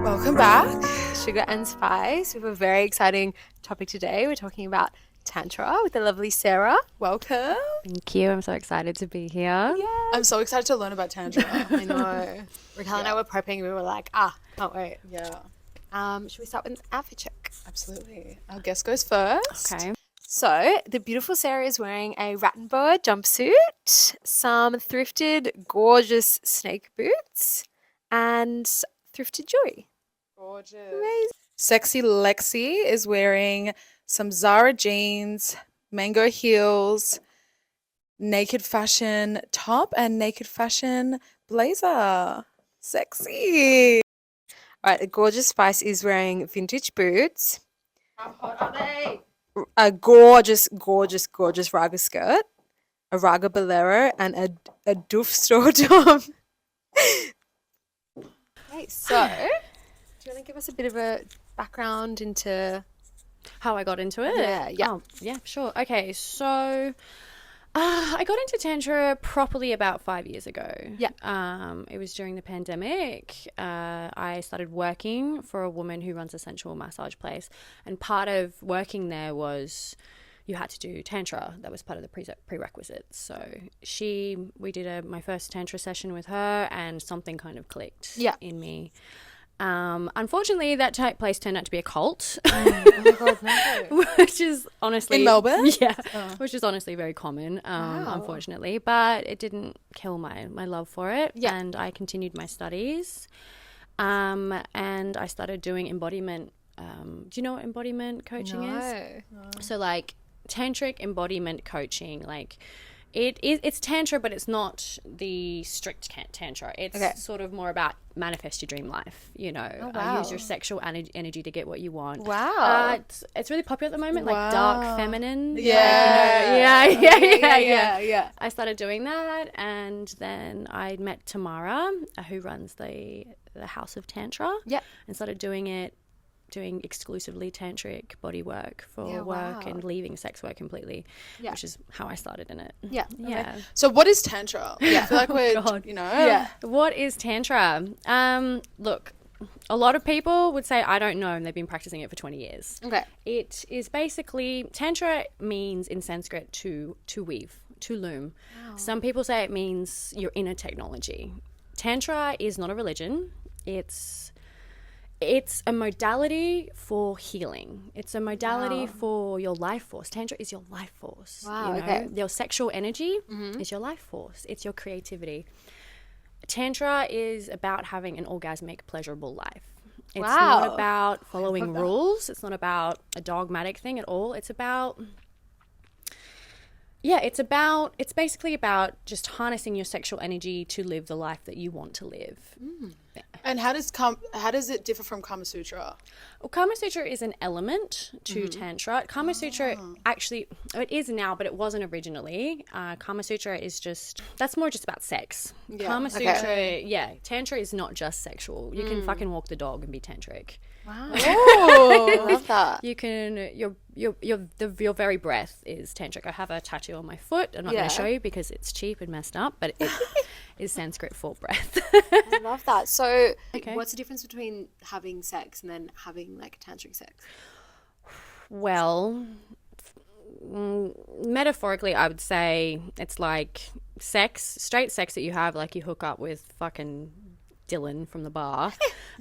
Welcome back, Sugar and Spice. We have a very exciting topic today. We're talking about Tantra with the lovely Sarah. Welcome. Thank you. I'm so excited to be here. Yeah. I'm so excited to learn about Tantra. I know. Raquel and I were prepping. We were like, can't wait. Yeah, Should we start with an outfit check? absolutely. Our guest goes first. Okay. So the beautiful Sarah is wearing a Rattenboa jumpsuit, some thrifted, gorgeous snake boots, and thrifted jewelry. Gorgeous. Amazing. Sexy Lexi is wearing some Zara jeans, mango heels, naked fashion top, and naked fashion blazer. Sexy. All right, the gorgeous Spice is wearing vintage boots, How hot are they? a gorgeous, gorgeous, gorgeous raga skirt, a raga bolero, and a doof store top. Okay, so do you want to give us a bit of a background into? How I got into it? Yeah. Oh, yeah, sure. Okay, so I got into Tantra properly about 5 years ago. Yeah. It was during the pandemic. I started working for a woman who runs a sensual massage place. And part of working there was you had to do Tantra. That was part of the prerequisites. So we did my first Tantra session with her, and something kind of clicked in me. Unfortunately, that place turned out to be a cult. Oh my God, no. Which is honestly In Melbourne? Yeah, which is honestly very common, unfortunately. But it didn't kill my love for it, and I continued my studies, and I started doing embodiment. Do you know what embodiment coaching is? So like tantric embodiment coaching, like it's tantra, but it's not the strict tantra. It's sort of more about manifest your dream life, use your sexual energy to get what you want. Wow. It's really popular at the moment, like dark feminine. Yeah. Yeah. I started doing that, and then I met Tamara, who runs the House of Tantra, and started doing exclusively tantric body work for work and leaving sex work completely, which is how I started in it. Yeah. Yeah. So what is Tantra? I feel like we're, What is Tantra? Look, a lot of people would say, I don't know, and they've been practicing it for 20 years. Okay. It is basically, Tantra means in Sanskrit to weave, to loom. Wow. Some people say it means your inner technology. Tantra is not a religion. It's a modality for healing. It's a modality for your life force. Tantra is your life force. Wow, okay. Your sexual energy is your life force. It's your creativity. Tantra is about having an orgasmic, pleasurable life. It's not about following rules. It's not about a dogmatic thing at all. It's about... Yeah, it's basically about just harnessing your sexual energy to live the life that you want to live. Yeah. And how does it differ from Kama Sutra? Well, Kama Sutra is an element to Tantra. Kama Sutra actually, it is now, but it wasn't originally. Kama Sutra is that's more just about sex. Yeah. Kama Sutra, Tantra is not just sexual. You can fucking walk the dog and be tantric. Wow. Oh, I love that. You can, your very breath is tantric. I have a tattoo on my foot. I'm not going to show you because it's cheap and messed up, but it is Sanskrit for breath. I love that. So what's the difference between having sex and then having like tantric sex? Well, metaphorically, I would say it's like straight sex that you have, like you hook up with fucking Dylan from the bar,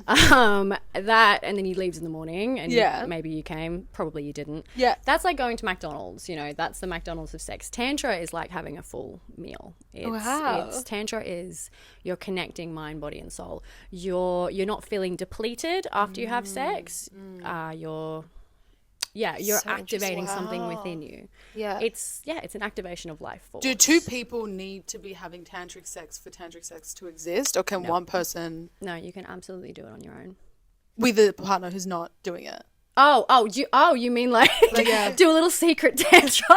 that, and then he leaves in the morning, and maybe you came, probably you didn't. Yeah, that's like going to McDonald's. That's the McDonald's of sex. Tantra is like having a full meal. Tantra is you're connecting mind, body, and soul. You're not feeling depleted after you have sex. You're So activating something within you. Yeah. It's an activation of life force. Do two people need to be having tantric sex for tantric sex to exist, or can one person? No, you can absolutely do it on your own. With a partner who's not doing it? You mean like do a little secret tantra?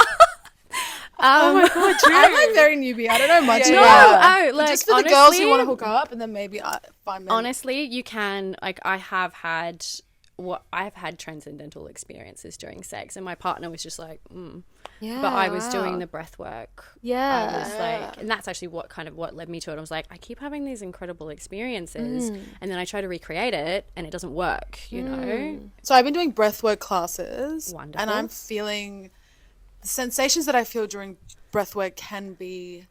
Oh my God, I'm like very newbie. I don't know much about it. Like, just for the girls who want to hook up, and then maybe I find men. Honestly, you can, like, I have had what I've had transcendental experiences during sex, and my partner was just like, Yeah, but I was doing the breath work. Yeah. I was like, and that's actually what led me to it. I was like, I keep having these incredible experiences, and then I try to recreate it, and it doesn't work, you know? So I've been doing breathwork classes. Wonderful. And I'm feeling the sensations that I feel during breathwork can be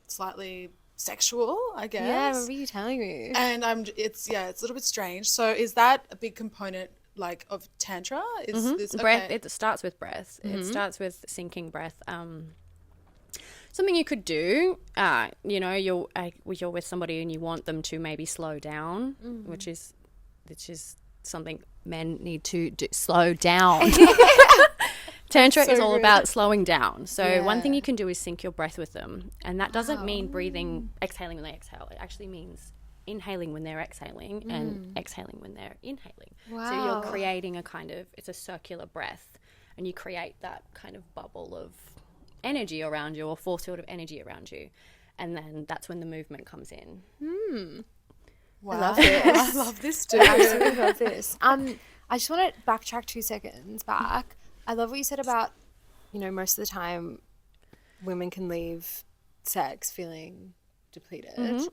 slightly sexual, I guess. Yeah, I remember you telling me. And it's a little bit strange. So is that a big component like of Tantra? Is this Breath. okay? It starts with breath. It starts with sinking breath. Something you could do, you know, you're with somebody and you want them to maybe slow down, which is something men need to do, slow down. Tantra is all about slowing down. So one thing you can do is sync your breath with them. And that doesn't mean exhaling when they exhale. It actually means inhaling when they're exhaling and exhaling when they're inhaling. Wow. So you're creating it's a circular breath, and you create that kind of bubble of energy around you, or force field of energy around you. And then that's when the movement comes in. Wow. I love this. I love this too. I absolutely love this. I just want to backtrack 2 seconds back. I love what you said about, you know, most of the time women can leave sex feeling depleted.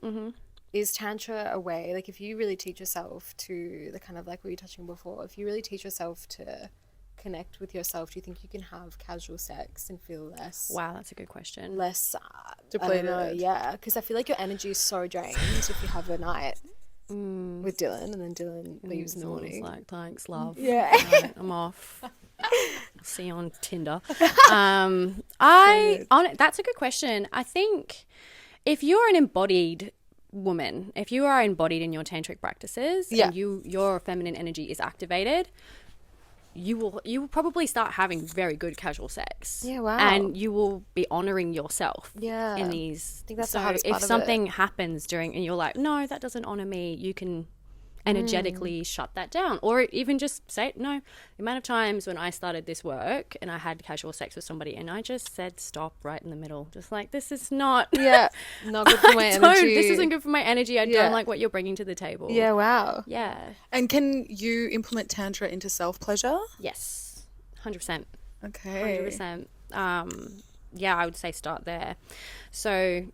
Is Tantra a way, like if you really teach yourself to, the kind of like we were touching before, if you really teach yourself to connect with yourself, do you think you can have casual sex and feel less? Wow, that's a good question. Less Depleted. I don't know, yeah, because I feel like your energy is so drained if you have a night with Dylan and then Dylan leaves in the morning. Like, thanks, love. Yeah. Right, I'm off. I'll see you on Tinder. That's a good question. I think if you're an embodied woman, if you are embodied in your tantric practices and your feminine energy is activated, you will probably start having very good casual sex. Yeah, wow. And you will be honoring yourself. Yeah. In these. I think that's so the hardest part if of something happens during and you're like, no, that doesn't honor me, you can energetically shut that down, or even just say no. The amount of times when I started this work and I had casual sex with somebody and I just said stop right in the middle, just like, this is not not good for my energy. This isn't good for my energy. I don't like what you're bringing to the table. Yeah, wow. Yeah. And can you implement Tantra into self-pleasure? Yes, 100%. Okay. 100%. Yeah, I would say start there. So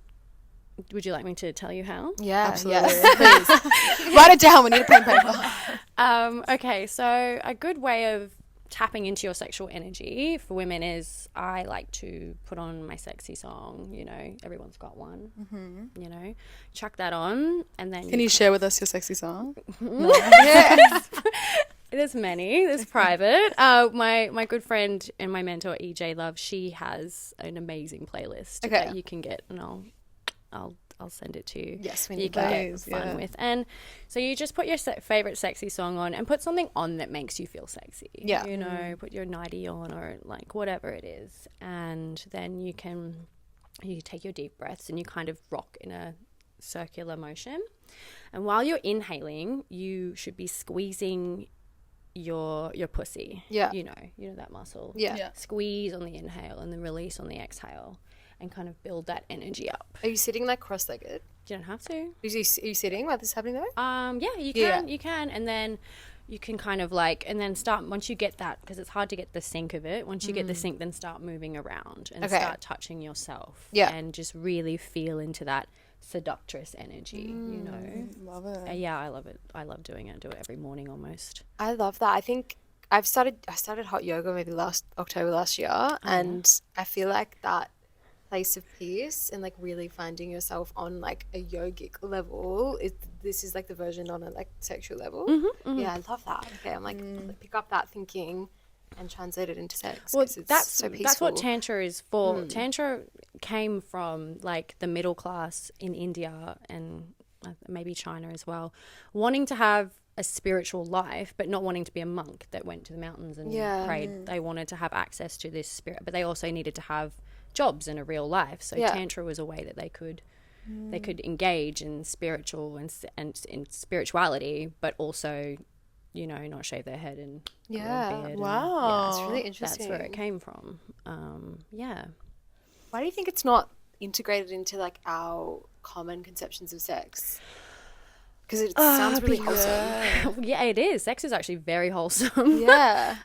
would you like me to tell you how? Yeah, Absolutely. yes, please. Write it down. We need a pen and paper. Okay, so a good way of tapping into your sexual energy for women is I like to put on my sexy song. You know, everyone's got one. You know, chuck that on, and then Can you share with us your sexy song? There's many. There's private. My good friend and my mentor EJ Love, she has an amazing playlist that you can get, and I'll send it to you. Yes, we you need can those. get fun with. And so you just put your favorite sexy song on and put something on that makes you feel sexy. Yeah. You know, put your nightie on or like whatever it is, and then you take your deep breaths and you kind of rock in a circular motion. And while you're inhaling, you should be squeezing your pussy. Yeah. You know that muscle. Yeah. Squeeze on the inhale and then release on the exhale, and kind of build that energy up. Are you sitting like cross-legged? You don't have to. Are you sitting while this is happening though? Yeah, you can, and then you can kind of like, and then start, once you get that, because it's hard to get the sync of it, once you get the sync, then start moving around and start touching yourself. Yeah. And just really feel into that seductress energy, you know. Love it. Yeah, I love it. I love doing it. I do it every morning almost. I love that. I think I started hot yoga maybe October last year, and I feel like that place of peace and like really finding yourself on like a yogic level, this is like the version on a like sexual level. Yeah, I love that. Okay, I'm like pick up that thinking and translate it into sex. Well, It's that's so peaceful. that's what Tantra is for. Tantra came from like the middle class in India and maybe China as well, wanting to have a spiritual life but not wanting to be a monk that went to the mountains and prayed. They wanted to have access to this spirit, but they also needed to have jobs in a real life. So Tantra was a way that they could engage in spiritual and in spirituality, but also, you know, not shave their head and grow a beard. Wow. It's really interesting. That's where it came from. Why do you think it's not integrated into like our common conceptions of sex? Because it sounds really wholesome. Yeah, it is. Sex is actually very wholesome. Yeah.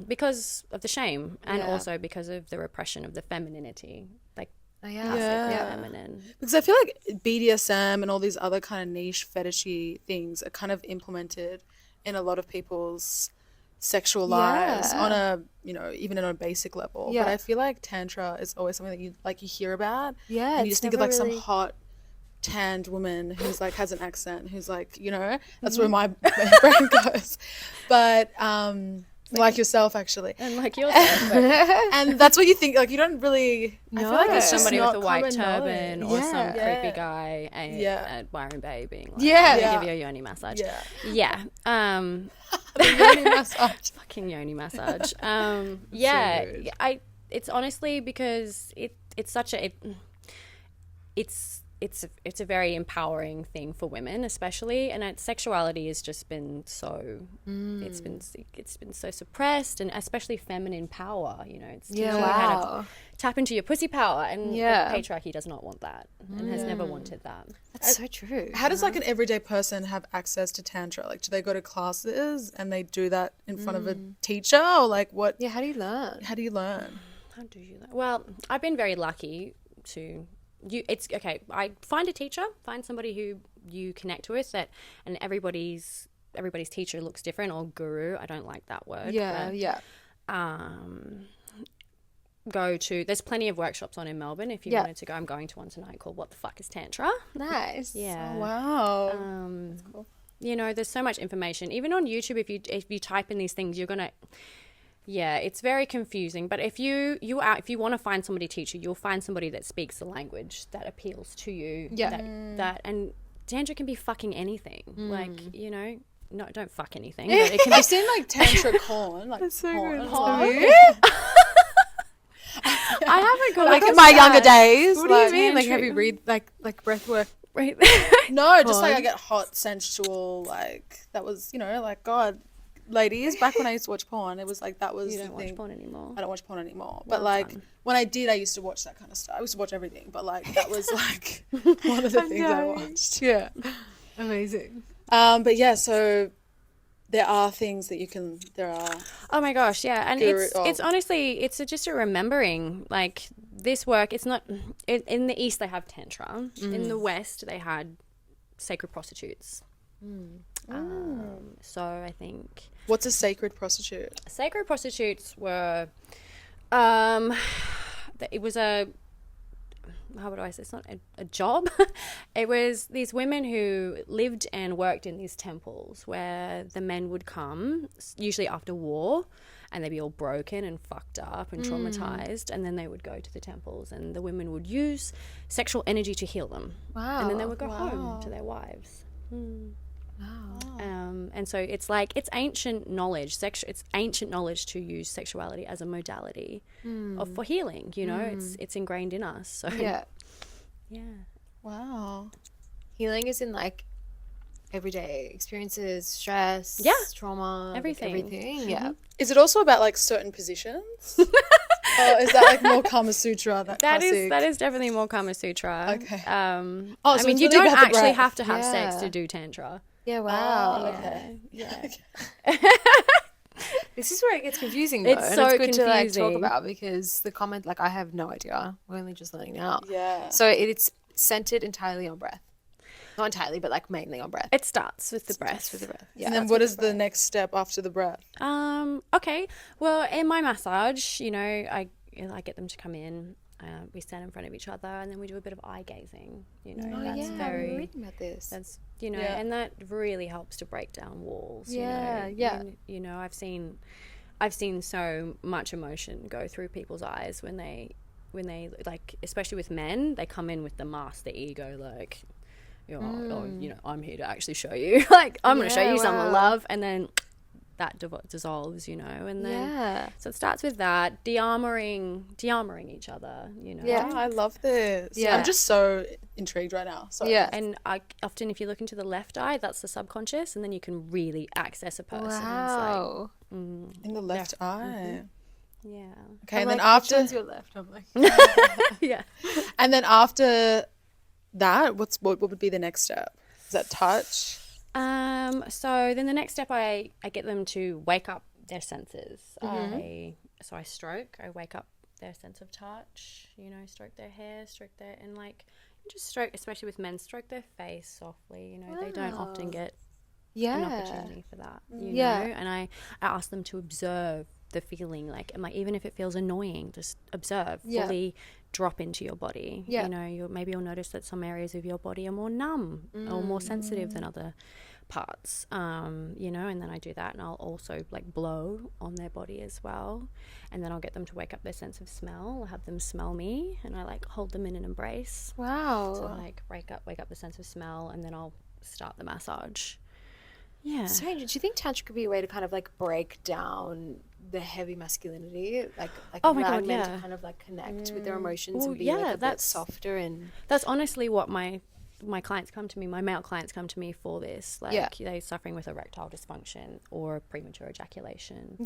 Because of the shame and also because of the repression of the femininity. Like, feminine. Because I feel like BDSM and all these other kind of niche fetishy things are kind of implemented in a lot of people's sexual lives on a, you know, even on a basic level. But I feel like Tantra is always something that you hear about. Yeah. And you just think of like some hot tanned woman who's like has an accent, who's like, you know, that's where my brain goes. But like yourself, actually. And like yourself. And that's what you think. Like, you don't really... No. I feel like it's somebody just with a white turban or some creepy guy at Byron Bay being like, I'm going to give you a yoni massage. Yeah. The yoni massage. Fucking yoni massage. It's honestly because it's such a... It's a very empowering thing for women, especially, and sexuality has just been so it's been so suppressed, and especially feminine power. You know, it's teaching you how to tap into your pussy power, and the patriarchy does not want that and has never wanted that. That's so true. How does like an everyday person have access to Tantra? Like, do they go to classes and they do that in front of a teacher, or like what? Yeah, how do you learn? How do you learn? Well, I've been very lucky to. It's okay. I find a teacher, find somebody who you connect with, and everybody's teacher looks different, or guru. I don't like that word. There's plenty of workshops on in Melbourne if you wanted to go. I'm going to one tonight called What the Fuck is Tantra? Nice. Yeah. Oh, wow. That's cool. You know, there's so much information. Even on YouTube, if you type in these things, you're gonna. Yeah, it's very confusing. But if you want to find somebody to teach you, you'll find somebody that speaks the language that appeals to you. Yeah. And Tantra can be fucking anything. Like, you know, no, don't fuck anything. But it can I've seen like Tantra corn. Like, that's so good. I haven't got like in my younger days. What do you mean? Like, have you read like breathwork? Right. No, just like I get hot, sensual. Like that was, you know, like God. Ladies, back when I used to watch porn, it was like that was you the don't thing. watch porn anymore. I don't watch porn anymore. But like when I did, I used to watch that kind of stuff. I used to watch everything, but like that was like one of the things I watched. Yeah. Amazing. But yeah, so there are things that there are. Oh my gosh, yeah. And it's honestly, it's just a remembering, like this work, it's not, in the East they have Tantra. In the West they had sacred prostitutes. So I think... What's a sacred prostitute? Sacred prostitutes were... it was a... How would I say? It's not a job. It was these women who lived and worked in these temples where the men would come, usually after war, and they'd be all broken and fucked up and traumatized, and then they would go to the temples, and the women would use sexual energy to heal them. Wow. And then they would go home to their wives. Wow. And so it's like it's ancient knowledge. It's ancient knowledge to use sexuality as a modality for healing. You know, it's ingrained in us. So yeah. Wow. Healing is in like everyday experiences, stress, trauma, everything. Everything. Yeah. Is it also about like certain positions? Or is that like more Kama Sutra? That is definitely more Kama Sutra. Okay. So I mean, you don't actually have to have sex to do Tantra. Yeah. Wow. Okay. Yeah. This is where it gets confusing though. It's so good confusing to like talk about because the comment, like, I have no idea. We're only just learning now. Yeah. So it's centered entirely on breath. Not entirely, but like mainly on breath. It starts with the breath. Yeah. And then what is the next step after the breath? Okay. Well, in my massage, you know, I get them to come in. We stand in front of each other, and then we do a bit of eye gazing. You know, that's very. I'm reading about this. That's and that really helps to break down walls. Yeah, You know, I've seen so much emotion go through people's eyes when they like, especially with men, they come in with the mask, the ego, like, you know, I'm here to actually show you, like, I'm going to show you some love, and then that dissolves, you know, and then so it starts with that de-armoring each other, you know. Yeah, I love this. I'm just so intrigued right now. So and I often, if you look into the left eye, that's the subconscious, and then you can really access a person. Wow. In the left eye. Yeah. Okay, and like, then after your left, I'm like yeah. And then after that, what would be the next step? Is that touch? So then the next step, I get them to wake up their senses. I stroke. I wake up their sense of touch. You know, stroke their hair, and like just stroke, especially with men, stroke their face softly. You know, they don't often get an opportunity for that. You know, and I ask them to observe the feeling, like, and like even if it feels annoying, just observe, fully drop into your body. You know, you'll notice that some areas of your body are more numb or more sensitive than other parts, you know, and then I do that, and I'll also like blow on their body as well, and then I'll get them to wake up their sense of smell. I'll have them smell me, and I like hold them in an embrace. Wow. So like wake up the sense of smell, and then I'll start the massage. Yeah. So do you think Tantra could be a way to kind of like break down the heavy masculinity, like oh my allowing God, men to kind of like connect with their emotions and be like a bit softer? And that's honestly what my clients come to me, my male clients come to me for this. Like they're suffering with erectile dysfunction or premature ejaculation.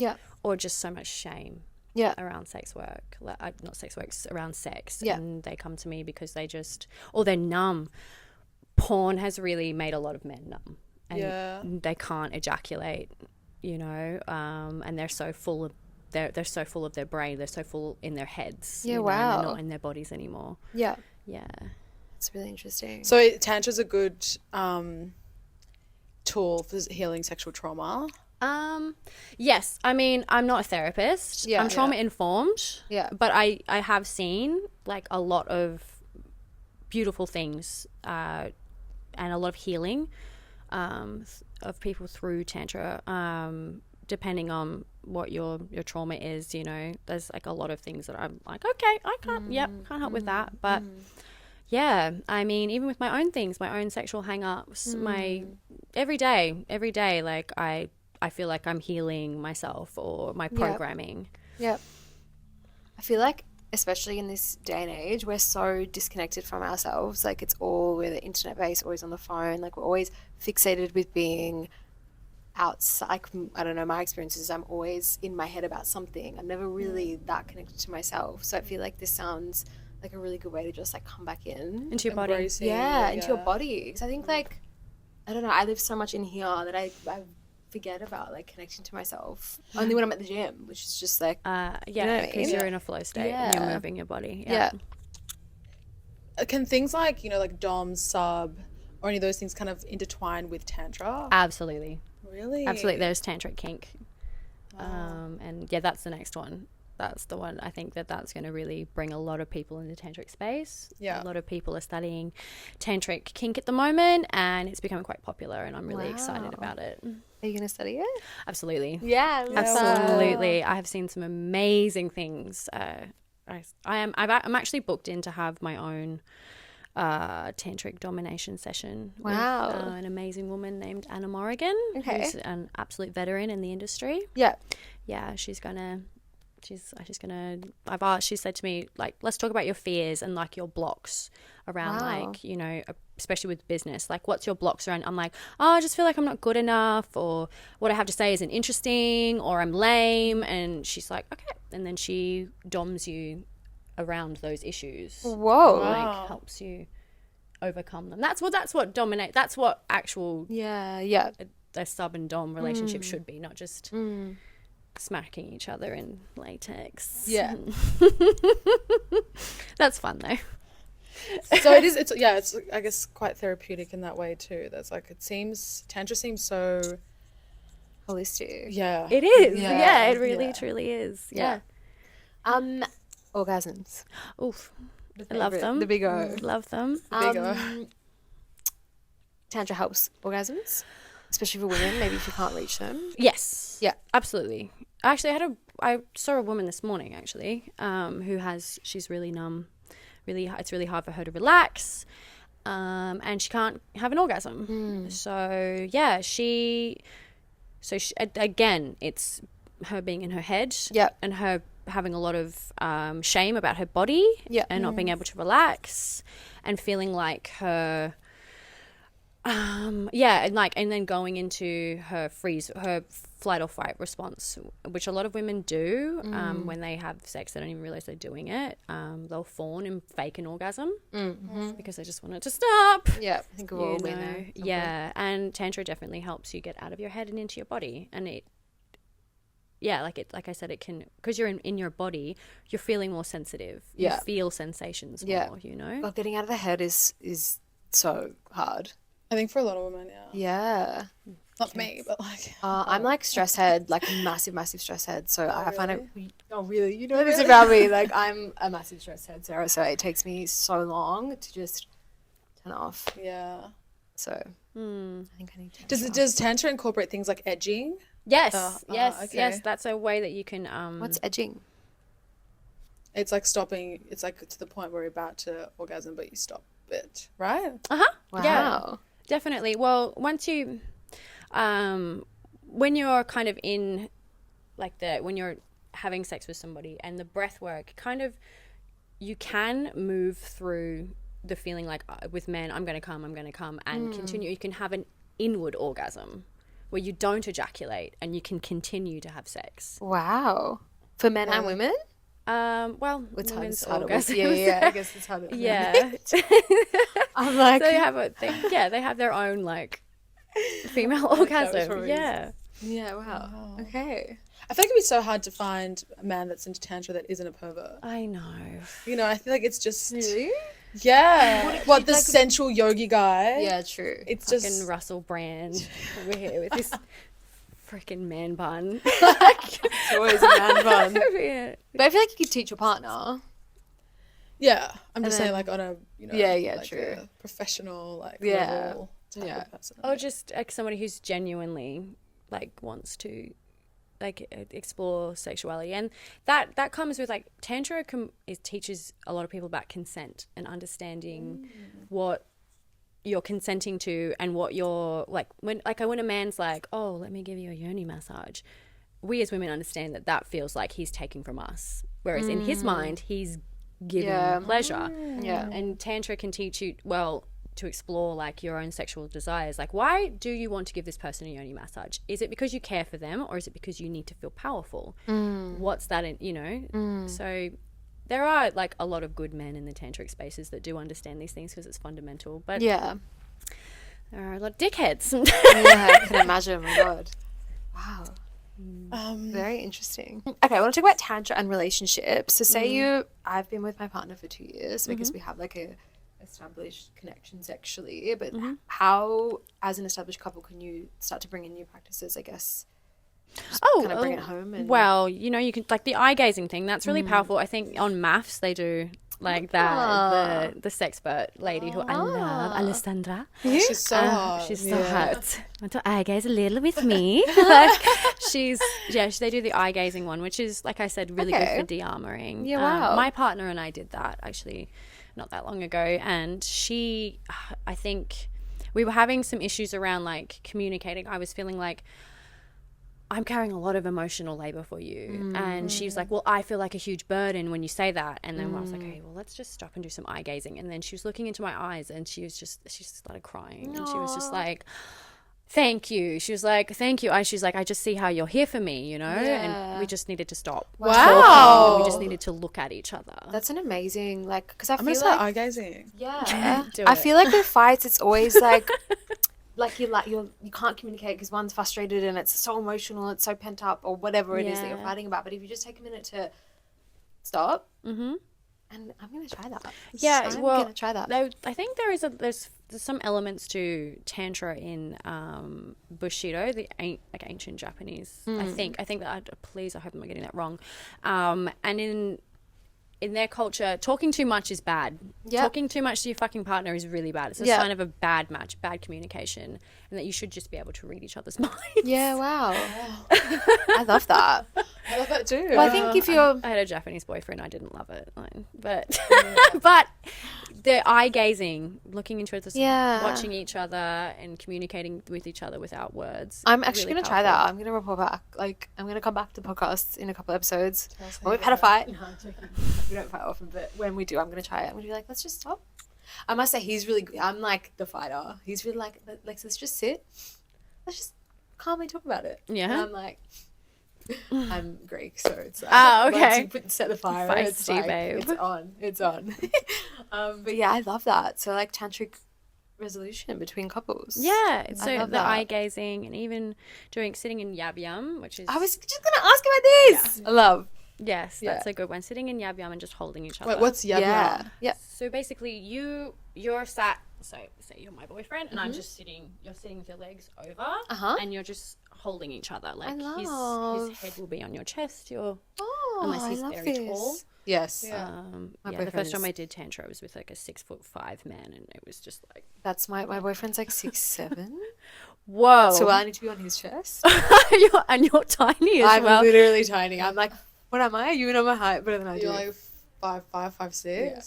Or just so much shame. Around sex work, like, not sex work, around sex. And they come to me because they're numb. Porn has really made a lot of men numb. And they can't ejaculate, you know, and they're so full of they're so full of their brain, they're so full in their heads. You know, and they're not in their bodies anymore. It's really interesting. So Tantra's a good tool for healing sexual trauma? Yes. I mean, I'm not a therapist. I'm trauma informed. But I have seen like a lot of beautiful things and a lot of healing of people through Tantra, depending on what your trauma is. You know, there's like a lot of things that I'm like, okay, I can't help with that, but yeah, I mean, even with my own things, my own sexual hang-ups, my every day, like I feel like I'm healing myself or my programming. I feel like, especially in this day and age, we're so disconnected from ourselves. Like, we're the internet based, always on the phone. Like, we're always fixated with being outside. Like, I don't know, my experience is I'm always in my head about something. I'm never really that connected to myself. So I feel like this sounds like a really good way to just like come back into your body. Into your body. Because I think like, I don't know, I live so much in here that I forget about like connecting to myself only when I'm at the gym, which is just like because you're in a flow state and you're moving your body. Can things like, you know, like dom, sub, or any of those things kind of intertwine with Tantra? Absolutely. Really? Absolutely. There's tantric kink. And that's the next one. That's the one. I think that's going to really bring a lot of people into tantric space. A lot of people are studying tantric kink at the moment, and it's becoming quite popular, and I'm really excited about it. Are you going to study it? Absolutely. Absolutely. I have seen some amazing things. I'm actually booked in to have my own tantric domination session with an amazing woman named Anna Morrigan, who's an absolute veteran in the industry. She said to me, like, let's talk about your fears and like your blocks around like, you know, especially with business, like what's your blocks around? I'm like, I just feel like I'm not good enough, or what I have to say isn't interesting, or I'm lame. And she's like, okay. And then she doms you around those issues. Like helps you overcome them. That's what actual a sub and dom relationship should be, not just smacking each other in latex. That's fun though. So it's I guess quite therapeutic in that way too. That's like, Tantra seems so holistic. It is. It really truly is. Orgasms. Oof. I love them. The big O. Love them. Tantra helps orgasms, especially for women, maybe if you can't reach them. Yes. Yeah, absolutely. Actually, I saw a woman this morning actually, she's really numb. It's really hard for her to relax, and she can't have an orgasm. So she again, it's her being in her head, and her having a lot of shame about her body, and not being able to relax, and feeling like her Yeah, and then going into her flight or fight response, which a lot of women do when they have sex. They don't even realize they're doing it. They'll fawn and fake an orgasm because they just want it to stop. Yeah, I think we've all been there. Yeah, and Tantra definitely helps you get out of your head and into your body, and like I said, it can, because you're in your body, you're feeling more sensitive. Yeah. You feel sensations more, you know? Well, getting out of the head is so hard. I think for a lot of women, Yeah. Not me, but like. I'm like stress head, like massive stress head. So I find it. Oh, really? You know Really? this about me. Like I'm a massive stress head, Sarah. So it takes me so long to just turn off. Yeah. So I think I need to. Does Tantra incorporate things like edging? Yes, okay. yes. That's a way that you can. What's edging? It's like stopping. It's like to the point where you're about to orgasm, but you stop it, right? Wow. Wow. Definitely. Well, once you, when you're kind of in, like when you're having sex with somebody and the breath work, kind of, you can move through the feeling like with men, I'm going to come and continue. You can have an inward orgasm where you don't ejaculate and you can continue to have sex. Wow. For men and women? Well, It's women's harder. orgasms. Yeah, I guess it's harder. Yeah. I'm like, So they have their own like female orgasm. Yeah. yeah, wow. Okay. I feel like it'd be so hard to find a man that's into Tantra that isn't a pervert. I know. You know, I feel like it's just. Really? Yeah. What, the sensual yogi guy? Yeah, true. It's Fucking just. Russell Brand over here with this freaking man bun. It's always a man bun. Yeah. But I feel like you could teach your partner. Yeah. I'm just then- saying, like, on a, you know. Yeah, like true. a professional, like, Yeah. level type Yeah. of person. Or just like somebody who's genuinely like wants to like explore sexuality, and that comes with like Tantra it teaches a lot of people about consent and understanding what you're consenting to and what you're like when a man's like, oh, let me give you a yoni massage, we as women understand that feels like he's taking from us, whereas in his mind he's giving pleasure. Yeah. And Tantra can teach you to explore like your own sexual desires. Like, why do you want to give this person a yoni massage? Is it because you care for them, or is it because you need to feel powerful? What's that in, you know? So there are like a lot of good men in the tantric spaces that do understand these things because it's fundamental, but Yeah. there are a lot of dickheads. Yeah, I can imagine. Oh my God. Wow. Very interesting. Okay, I want to talk about Tantra and relationships. So say I've been with my partner for 2 years because we have like a established connection sexually, but how, as an established couple, can you start to bring in new practices, I guess? Kind of bring it home. And Well, you know, you can like the eye gazing thing. That's really powerful. I think on maths they do like that. The sexpert lady who I love, Alessandra. She's so hot. She's so hot. Want to eye gaze a little with me? Like, they do the eye gazing one, which is, like I said, really good for de-armoring. Yeah, wow. My partner and I did that actually not that long ago, and I think we were having some issues around like communicating. I was feeling like I'm carrying a lot of emotional labor for you. And she was like, well, I feel like a huge burden when you say that. And then I was like, okay, well, let's just stop and do some eye gazing. And then she was looking into my eyes and she just started crying. And she was just like, thank you. She was like, thank you. She's like, I just see how you're here for me, you know? And we just needed to stop. Wow. talking, and we just needed to look at each other. that's an amazing, like, because I I'm gonna feel start like, eye gazing. yeah, Do I it. feel like with fights, it's always like, you can't communicate because one's frustrated and it's so emotional, it's so pent up, or whatever it is that you're Yeah. fighting about. But if you just take a minute to stop, and I'm gonna try that. Yeah, I'm well, gonna try that. I think there's some elements to Tantra in Bushido, the ancient Japanese. I think that, please, I hope I'm not getting that wrong. And in their culture, talking too much is bad. Yep. Talking too much to your fucking partner is really bad. It's a Yep. sign of a bad match, bad communication, and that you should just be able to read each other's minds. Yeah, wow. I love that. I love that too. Well, I think if you're, I had a Japanese boyfriend. I didn't love it, but but the eye gazing, looking into it, Yeah. watching each other and communicating with each other without words. I'm actually really gonna try that. powerful. I'm gonna report back. Like, I'm gonna come back to podcasts in a couple episodes when we've had a fight. No, I'm joking. We don't fight often, but when we do, I'm gonna try it. I'm gonna be like, let's just stop. I must say he's really good. I'm like the fighter. He's really like, Lex, let's just sit. Let's just calmly talk about it. Yeah. And I'm like, I'm Greek, so it's like, okay. once you set the fire, Feisty, it's like, babe. It's on. But yeah, I love that. So like tantric resolution between couples. Yeah, so love the that. eye gazing and even sitting in yab yum, which is I was just gonna ask about this. Yeah. I love. yes, that's Yeah. a good one. Sitting in yab yum and just holding each other. Wait, what's yab yum? Yeah. So basically, you're sat. So say you're my boyfriend, and I'm just sitting. You're sitting with your legs over, and you're just holding each other. Like his head will be on your chest. Unless he's very tall. Yes. The first time I did tantra, I was with like a 6'5" man, and it was just like That's my boyfriend's like 6'7". whoa. So I need to be on his chest. you're tiny as I'm well. literally tiny. I'm like, what am I? You know my height better than I do. You're like 5'5", 5'6". Yeah.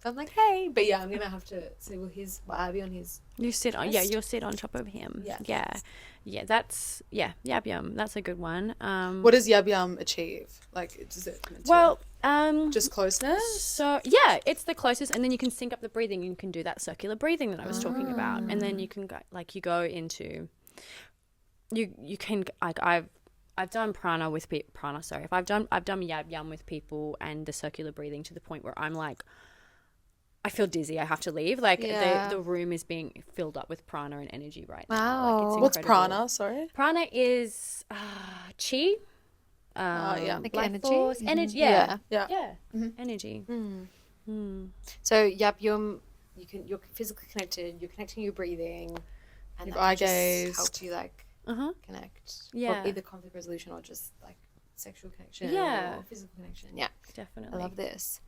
So I'm like, hey, but yeah, I'm gonna have to. So will I'll be on his. You sit on, chest? you'll sit on top of him. Yeah. That's yab yum. That's a good one. What does yab yum achieve? Like, does it just closeness? So yeah, it's the closest, and then you can sync up the breathing. You can do that circular breathing that I was talking about, and then you can go into. You can like I've done prana with prana. Sorry, if I've done yab yum with people and the circular breathing to the point where I'm like, I feel dizzy. I have to leave. Like the room is being filled up with prana and energy right now. Wow. Like, it's What's incredible. prana? Sorry. Prana is chi. Like life energy? force, energy. Yeah. Mm-hmm. Energy. So yab yum, you're physically connected. You're connecting your breathing, and Your that eye can just gaze. help you like connect. Yeah. Or either conflict resolution or just like sexual connection. Yeah. Or physical connection. Yeah. Definitely. I love this.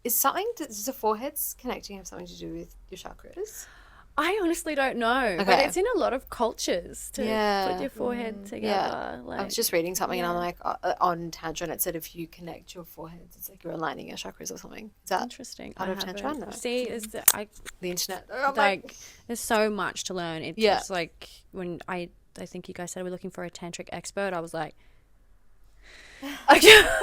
Does the foreheads connecting have something to do with your chakras? I honestly don't know, but it's in a lot of cultures to put your forehead together. Like, I was just reading something and I'm like, on Tantra, and it said if you connect your foreheads, it's like you're aligning your chakras or something. Is that interesting. part of Tantra? No. See, The internet. there's so much to learn. It's just like when I think you guys said we're looking for a tantric expert. I was like, I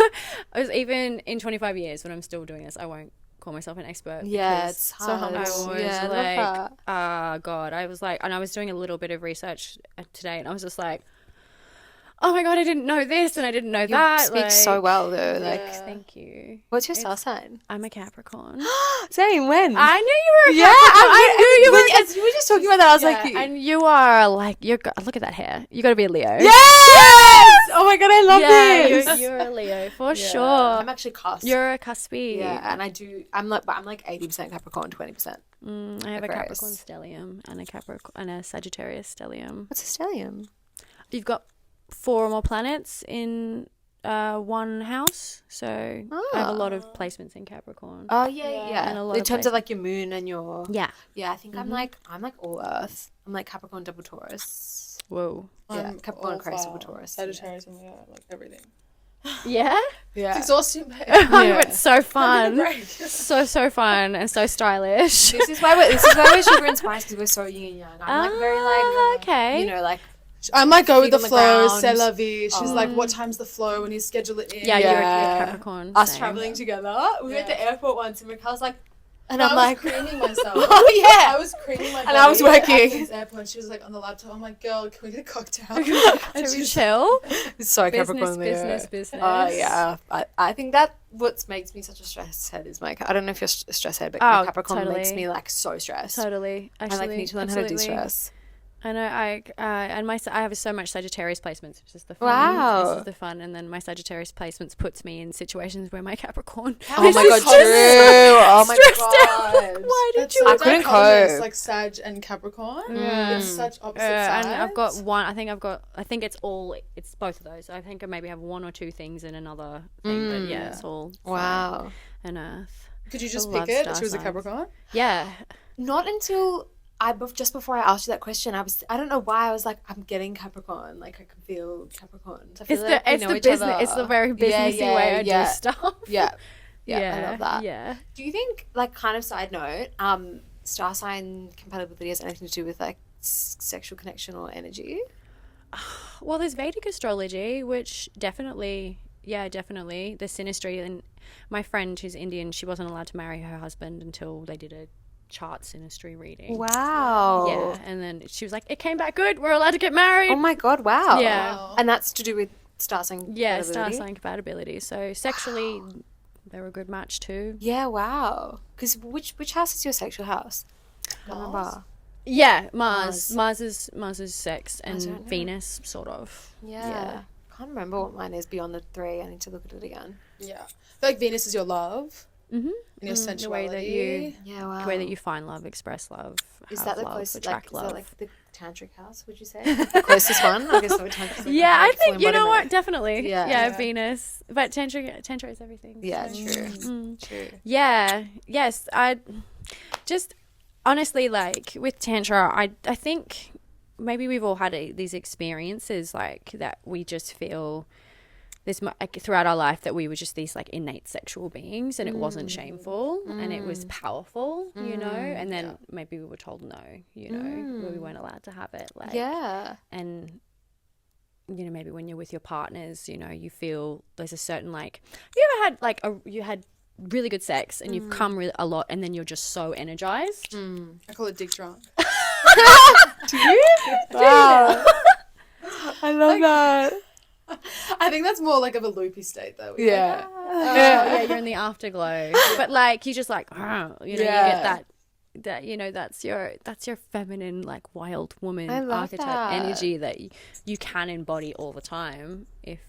was even in 25 years when I'm still doing this, I won't call myself an expert. Yeah, it's hard. so humble. I was like, God, I was like, and I was doing a little bit of research today, and I was just like, oh my God, I didn't know this and I didn't know that. You speak so well though. Like, thank you. what's your star sign? I'm a Capricorn. Same. When? I knew you were a Capricorn. I knew you were. As you were just talking about that, I was like, and you are like, look at that hair. You got to be a Leo. Yes! Oh my God, I love this. You're a Leo for sure. I'm actually cusp. You're a cuspy. Yeah, and I'm like 80% Capricorn, 20%. I have a Aquarius. Capricorn stellium and a Capricorn and a Sagittarius stellium. What's a stellium? You've got 4 or more planets in one house, so I have a lot of placements in Capricorn. Oh yeah. And a lot in of terms of like your moon and your yeah. I think I'm like all Earth. I'm like Capricorn double Taurus. Whoa. Yeah, Capricorn Christ double Taurus. Sagittarius and like everything. Yeah. Yeah. It's exhausting, babe. It's so fun. break. so fun and so stylish. This is why we're sugar and spice, because we're so yin and yang. I'm like very like okay. you know, like I might go with the feet on the flow, ground. c'est la vie. She's like, what time's the flow? And you schedule it in. Yeah, Yeah. You're Capricorn. us same. traveling together. We were at the airport once, and Raquel's like, and I I'm was like, creaming myself. oh yeah. I was creaming my And I was body at working. Athens Airport. She was like on the laptop. I'm like, girl, can we get a cocktail? So And we she's chill. It's so Capricorn. Business. Oh yeah, I think that what makes me such a stress head is my. I don't know if you're a stress head, but my Capricorn makes me like so stressed. Totally. Actually, I like need to learn how to de-stress. I know. I have so much Sagittarius placements, which is the fun. Wow. This is the fun, and then my Sagittarius placements puts me in situations where my Capricorn. Oh my God, is true. Oh my stressed God. out. Why did That's you? so I couldn't dichotomous, cope. like Sag and Capricorn. It's such opposite sides. And I've got one. I think it's both of those. I think I maybe have 1 or 2 things in another thing, but yeah, it's all Wow. fire and earth. Could you just I pick love it? star She was a signs. Capricorn. Yeah. Not until just before I asked you that question, I don't know why I was like, I'm getting Capricorn. Like I can feel Capricorn. So I feel like we know each other. It's the very businessy way I do stuff. Yeah. I love that. Yeah. Do you think, like, kind of side note, star sign compatibility has anything to do with like sexual connection or energy? Well, there's Vedic astrology, which definitely Yeah, definitely. The synastry. And my friend who's Indian, she wasn't allowed to marry her husband until they did a chart synastry reading. Wow. Yeah, and then she was like, it came back good. We're allowed to get married. Oh my God, wow. Yeah. Wow. And that's to do with star sign compatibility? Star sign compatibility. So sexually, they were a good match too. Yeah, wow. Because which house is your sexual house? I can't remember. Yeah, Mars is sex, and Venus sort of. Yeah. Can't remember what mine is beyond the 3. I need to look at it again. Yeah. I feel like Venus is your love. Mm-hmm. And your sensuality. The way that you, Yeah, wow. the way that you find love, express love, Is have that the love, closest, attract is love. that like the tantric house, would you say? The closest one? I guess the tantric. Like Yeah, I think, you know what, definitely. Yeah. Venus. But Tantra is everything. Yeah, so. true. Yeah, yes. I just, honestly, like, with Tantra, I think maybe we've all had these experiences, like, that we just feel this, like, throughout our life, that we were just these, like, innate sexual beings, and it wasn't shameful, and it was powerful, you know, and then maybe we were told no, you know, we weren't allowed to have it, like, and, you know, maybe when you're with your partners, you know, you feel there's a certain, like, you ever had, like, you had really good sex and you've come a lot, and then you're just so energized. I call it dick drunk. Do you? Wow. I love that. I think that's more like of a loopy state though. Yeah. Yeah, you're in the afterglow, but like you just like, you know, you get that, you know, that's your feminine, like, wild woman archetype energy that you can embody all the time if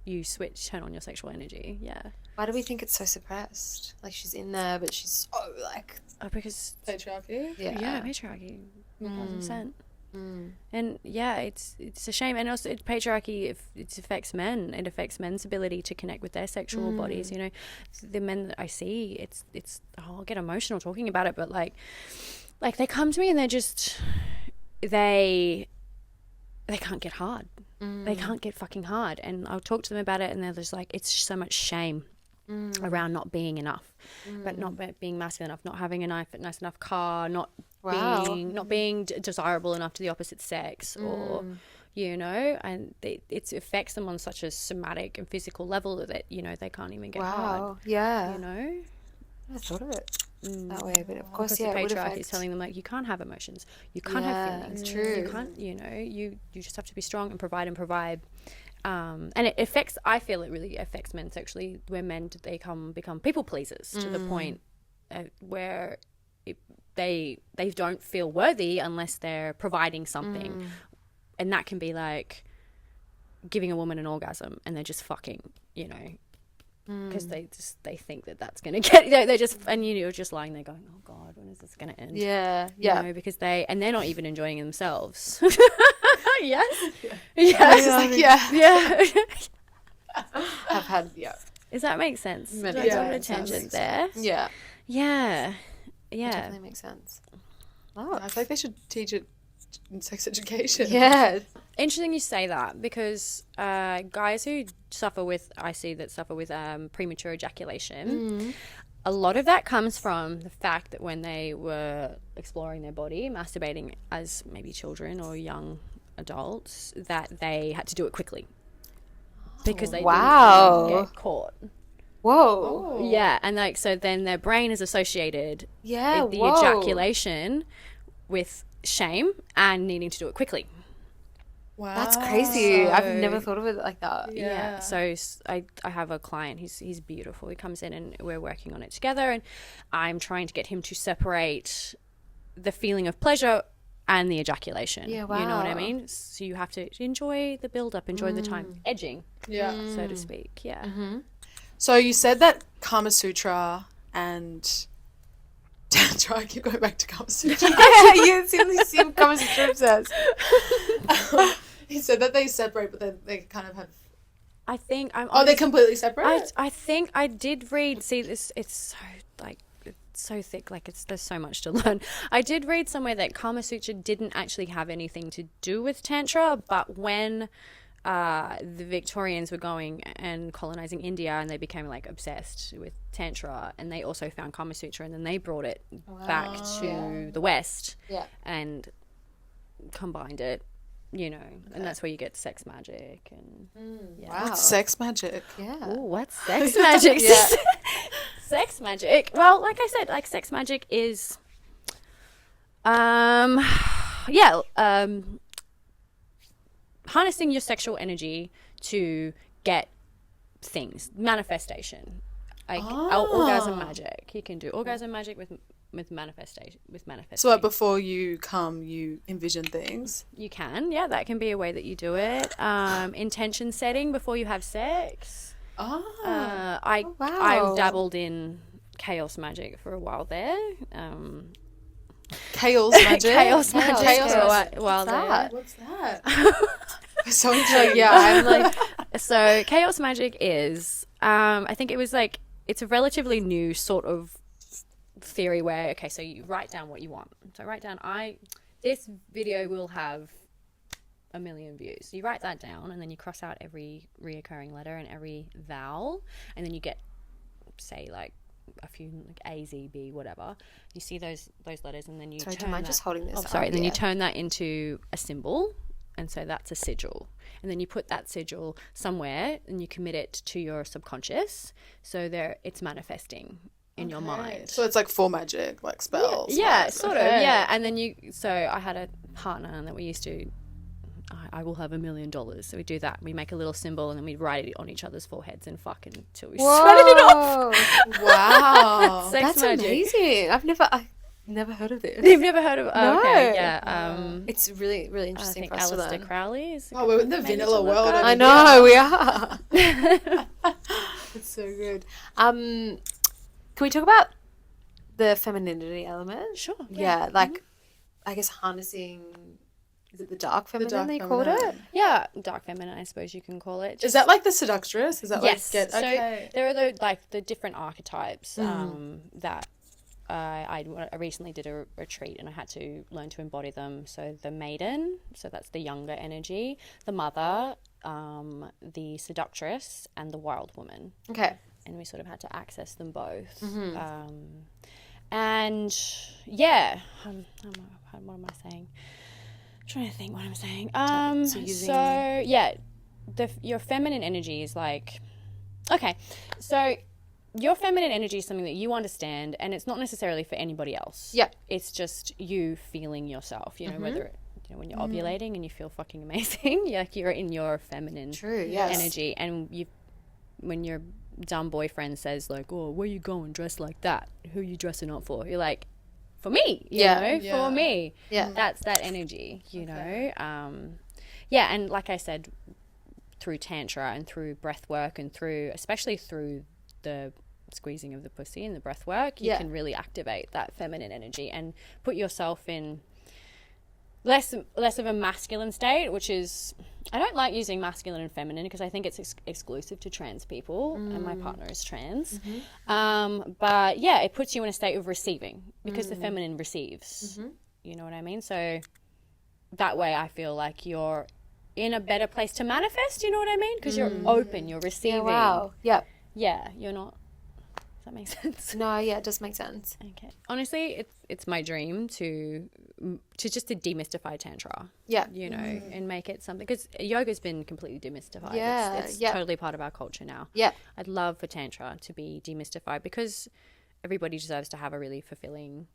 you turn on your sexual energy. Why do we think it's so suppressed? Like, she's in there, but she's so, like... Because... Patriarchy? Yeah, patriarchy. 100%. And, yeah, it's a shame. And also, patriarchy, it affects men. It affects men's ability to connect with their sexual bodies, you know. The men that I see, it's I'll get emotional talking about it, but, like they come to me and they're just... They can't get hard. They can't get fucking hard. And I'll talk to them about it, and they're just like, it's so much shame around not being enough, but not being masculine enough, not having a nice enough car, not being desirable enough to the opposite sex, or, you know, and it affects them on such a somatic and physical level that, you know, they can't even get hard. Yeah. You know? I never thought of it that way, but of course, the patriarchy is telling them, like, you can't have emotions, you can't have feelings, true. You can't, you know, you just have to be strong and provide. And it affects, I feel it really affects men sexually, where men, they become people pleasers to the point where they don't feel worthy unless they're providing something. And that can be like giving a woman an orgasm and they're just fucking, you know, because they think that's gonna get, they're just, and you're just lying there going, oh God, when is this gonna end? Yeah. You know, because they're not even enjoying themselves. Yes. Yeah. I've had, Does that make sense? Many Did I go on a times. tangent there? Yeah. Yeah. Definitely makes sense. I feel like they should teach it in sex education. Yeah. Interesting you say that, because guys who suffer with premature ejaculation, a lot of that comes from the fact that when they were exploring their body, masturbating as maybe children or young adults, that they had to do it quickly because they didn't get caught. Whoa. Yeah, and like, so then their brain is associated Yeah, the ejaculation with shame and needing to do it quickly. Wow. That's crazy. I've never thought of it like that. Yeah. So I have a client, he's beautiful. He comes in and we're working on it together, and I'm trying to get him to separate the feeling of pleasure and the ejaculation. Yeah, wow. You know what I mean? So you have to enjoy the build up, enjoy the time, edging, so to speak. Yeah. So you said that Kama Sutra and Tantra, I keep going back to Kama Sutra. Yeah, you seem Kama Sutra says. You said that they separate, but then they kind of have... I think I'm... Oh, they're completely separate? I think I did read... See, this, it's so, like... so thick, like there's so much to learn. I did read somewhere that Kama Sutra didn't actually have anything to do with Tantra, but when the Victorians were going and colonizing India, and they became like obsessed with Tantra, and they also found Kama Sutra, and then they brought it back to the West and combined it you know, and that's where you get sex magic and Wow. What's sex magic? Yeah. Ooh, what's sex magic? Yeah. Sex magic. Well, like I said, like sex magic is harnessing your sexual energy to get things, manifestation. Like orgasm magic. You can do orgasm magic with manifestation. So like before you come, you envision things. You can, yeah, that can be a way that you do it. Intention setting before you have sex. I dabbled in chaos magic for a while there. Chaos magic. Chaos magic. Chaos for a magic. while there. What's that? So intrigued. Yeah, I'm like, So chaos magic is, I think it was like, it's a relatively new sort of theory where, okay, so you write down what you want. So write down, this video will have 1 million views. You write that down and then you cross out every reoccurring letter and every vowel, and then you get, say, like a few, like A, Z, B, whatever. You see those letters, and then you sorry, do turn you mind that, just holding this? then you turn that into a symbol, and so that's a sigil. And then you put that sigil somewhere and you commit it to your subconscious, so there it's manifesting in your mind. So it's like full magic, like spells. Yeah, like, sort of. Yeah, and then so I had a partner and that we used to. I will have $1 million. So we do that. We make a little symbol and then we write it on each other's foreheads and fuck until we sweat it off. Wow. Sex That's magic. amazing. I've never heard of this. You've never heard of? Oh, No. okay, yeah. It's really, really I interesting think for us to Aleister learn. Crowley is. Oh, we're in the maybe vanilla to look world. up. I know we are. It's so good. Can we talk about the femininity element? Sure. Yeah, like I guess harnessing. Is it the dark feminine dark they called feminine. it? Yeah, dark feminine, I suppose you can call it. Is that like the seductress? Is that Yes. like So okay? there are the different archetypes that I recently did a retreat and I had to learn to embody them. So the maiden, so that's the younger energy, the mother, the seductress, and the wild woman. Okay. And we sort of had to access them both. And yeah, what am I saying? I'm trying to think what I'm saying. Your feminine energy is like, okay, so your feminine energy is something that you understand, and it's not necessarily for anybody else. Yeah. It's just you feeling yourself, you know, whether when you're ovulating and you feel fucking amazing, you're in your feminine energy, and when your dumb boyfriend says like, oh, where you going dressed like that? Who are you dressing up for? You're like, for me, you know, for me. Yeah. That's that energy, you know. And like I said, through Tantra and through breathwork and especially through the squeezing of the pussy and the breathwork, you can really activate that feminine energy and put yourself in less of a masculine state, which is, I don't like using masculine and feminine because I think it's exclusive to trans people, and my partner is trans. But yeah, it puts you in a state of receiving because the feminine receives. You know what I mean? So that way I feel like you're in a better place to manifest, you know what I mean? Because you're open, you're receiving. Yeah, wow. Yep. Yeah, you're not. Does that make sense? No, yeah, it does make sense. Okay. Honestly, it's my dream to demystify Tantra. Yeah. You know, and make it something, because yoga's been completely demystified. Yeah, It's totally part of our culture now. Yeah. I'd love for Tantra to be demystified because everybody deserves to have a really fulfilling,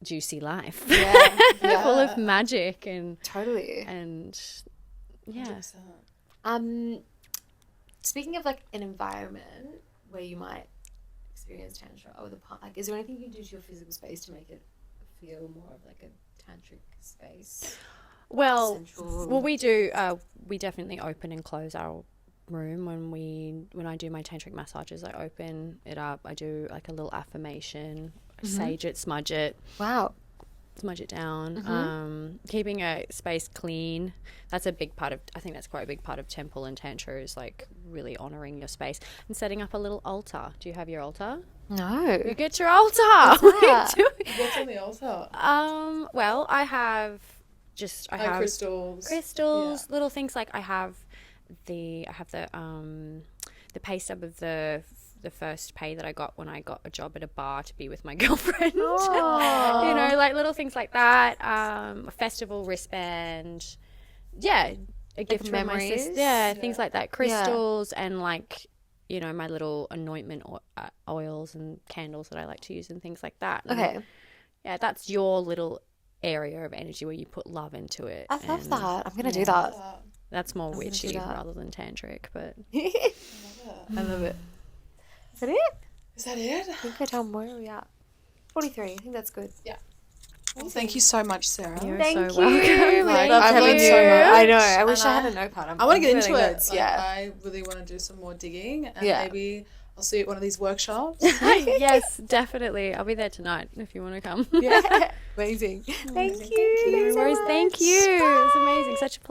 juicy life. Yeah. Full of magic and Totally. yeah. Speaking of like an environment where you might experience Tantra or like, is there anything you can do to your physical space to make it feel more of like a tantric space? Well, Central. we do. We definitely open and close our room when I do my tantric massages. I open it up. I do like a little affirmation, sage it, smudge it. Wow. Smudge it down. Keeping a space clean. That's a big part of. I think that's quite a big part of temple and tantra is like really honoring your space and setting up a little altar. Do you have your altar? No. You get your altar. What's that? What's on the altar? Well, I have crystals, little things like I have the pay stub of the first pay that I got when I got a job at a bar to be with my girlfriend. You know, like little things like that. A festival wristband. yeah, a gift from my memories? sister. Yeah, things like that. Crystals and like, you know, my little anointment oils and candles that I like to use and things like that. And Okay. yeah, that's your little area of energy where you put love into it. I love that. I'm going to do that. That's more gonna do witchy that. rather than tantric, but I love it. Is that it? Is that it? I think we're done. Where are we at? 43. I think that's good. Yeah. Well, thank you so much, Sarah. you're Thank so you. welcome. Like, Loved I've having learned you. so much. I know. I wish And I had a notepad. I want to get into really it. good. Like, Yeah. I really want to do some more digging, and Yeah. maybe I'll see you at one of these workshops. Yes, definitely. I'll be there tonight if you want to come. Yeah. Amazing. Thank you. No worries. Thank you. It was amazing. Such a pleasure.